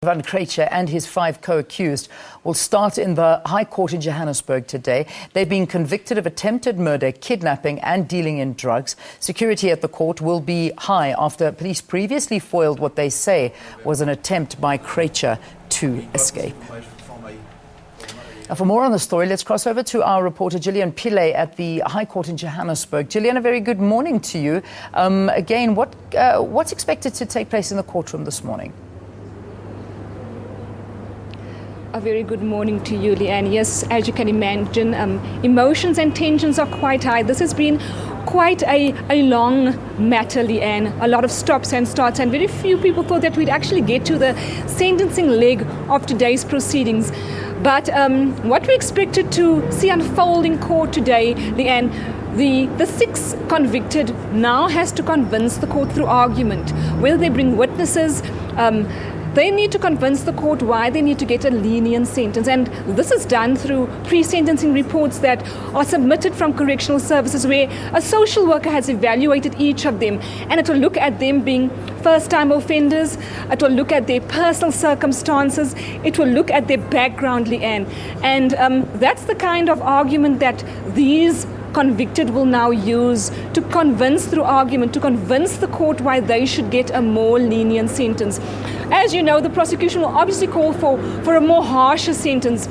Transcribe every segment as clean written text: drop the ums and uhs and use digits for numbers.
Radovan Krejcir and his 5 co-accused will start in the High Court in Johannesburg today. They've been convicted of attempted murder, kidnapping and dealing in drugs. Security at the court will be high after police previously foiled what they say was an attempt by Krejcir to escape. Now, for more on the story, let's cross over to our reporter Gillian Pillay at the High Court in Johannesburg. Gillian, a very good morning to you. Again, what's expected to take place in the courtroom this morning? A very good morning to you, Leanne. Yes, as you can imagine, emotions and tensions are quite high. This has been quite a long matter, Leanne. A lot of stops and starts, and very few people thought that we'd actually get to the sentencing leg of today's proceedings. But what we expected to see unfold in court today, Leanne, the 6 convicted now has to convince the court through argument, whether they bring witnesses. They need to convince the court why they need to get a lenient sentence. And this is done through pre-sentencing reports that are submitted from correctional services, where a social worker has evaluated each of them. And it will look at them being first-time offenders. It will look at their personal circumstances. It will look at their background, Leanne. And that's the kind of argument that these convicted will now use to convince through argument, to convince the court why they should get a more lenient sentence. As you know, the prosecution will obviously call for a more harsher sentence.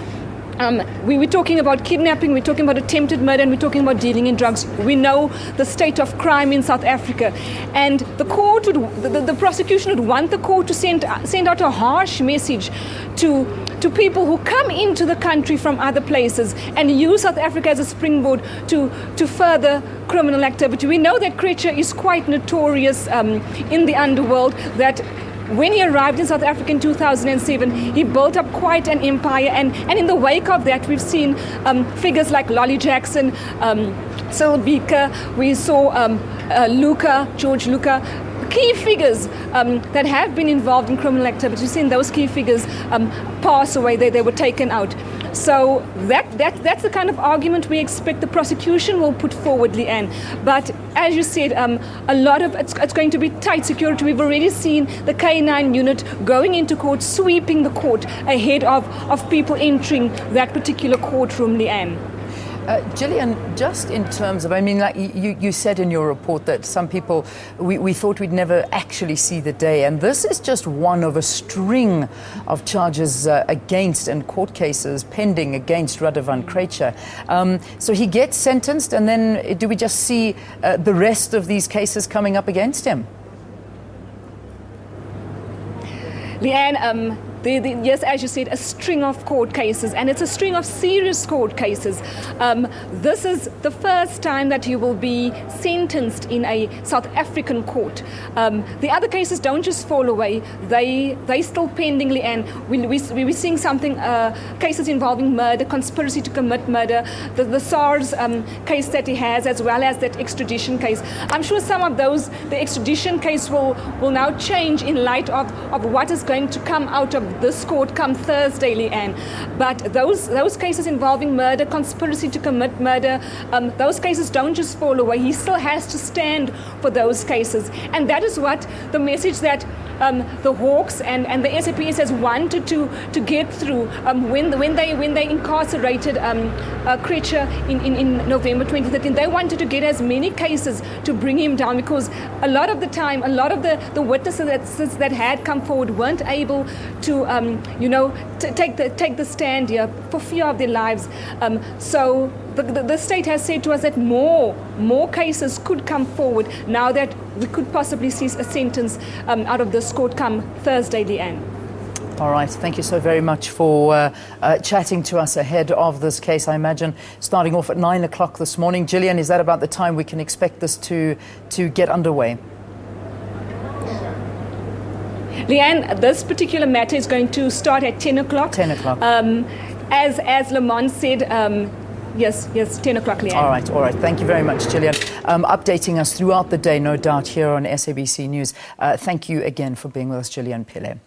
We're talking about kidnapping, we're talking about attempted murder, and we're talking about dealing in drugs. We know the state of crime in South Africa, and the court the prosecution would want the court to send out a harsh message to people who come into the country from other places and use South Africa as a springboard to further criminal activity. We know that Krejcir is quite notorious in the underworld, that when he arrived in South Africa in 2007, he built up quite an empire, and in the wake of that, we've seen figures like Lolly Jackson, Cyril Beaker, we saw George Luca, key figures that have been involved in criminal activity. We've seen those key figures pass away, they were taken out. So that's the kind of argument we expect the prosecution will put forward, Leanne. But as you said, a lot of it's going to be tight security. We've already seen the K9 unit going into court, sweeping the court ahead of people entering that particular courtroom, Leanne. Gillian, just in terms of, I mean, like you said in your report that some people, we thought we'd never actually see the day. And this is just one of a string of charges against and court cases pending against Radovan Krejcir. So he gets sentenced, and then do we just see the rest of these cases coming up against him? Leanne, yes, as you said, a string of court cases, and it's a string of serious court cases. This is the first time that he will be sentenced in a South African court. The other cases don't just fall away; they still pending, and we're seeing something, cases involving murder, conspiracy to commit murder, the SARS case that he has, as well as that extradition case. I'm sure some of those, the extradition case will now change in light of what is going to come out of this court come Thursday, Leanne. But those cases involving murder, conspiracy to commit murder, those cases don't just fall away. He still has to stand for those cases. And that is what the message that the Hawks and the SABC has wanted to get through when they incarcerated Krejcir in November 2013. They wanted to get as many cases to bring him down, because a lot of the time, a lot of the witnesses that had come forward weren't able to take the stand here for fear of their lives. So the state has said to us that more cases could come forward now that we could possibly see a sentence out of this court come Thursday, Leanne. All right, thank you so very much for chatting to us ahead of this case. I imagine starting off at 9 o'clock this morning. Gillian, is that about the time we can expect this to get underway? Leanne, this particular matter is going to start at 10 o'clock. 10 o'clock. As Lamont said, yes, 10 o'clock, Leanne. All right. Thank you very much, Gillian. Updating us throughout the day, no doubt, here on SABC News. Thank you again for being with us, Gillian Pillay.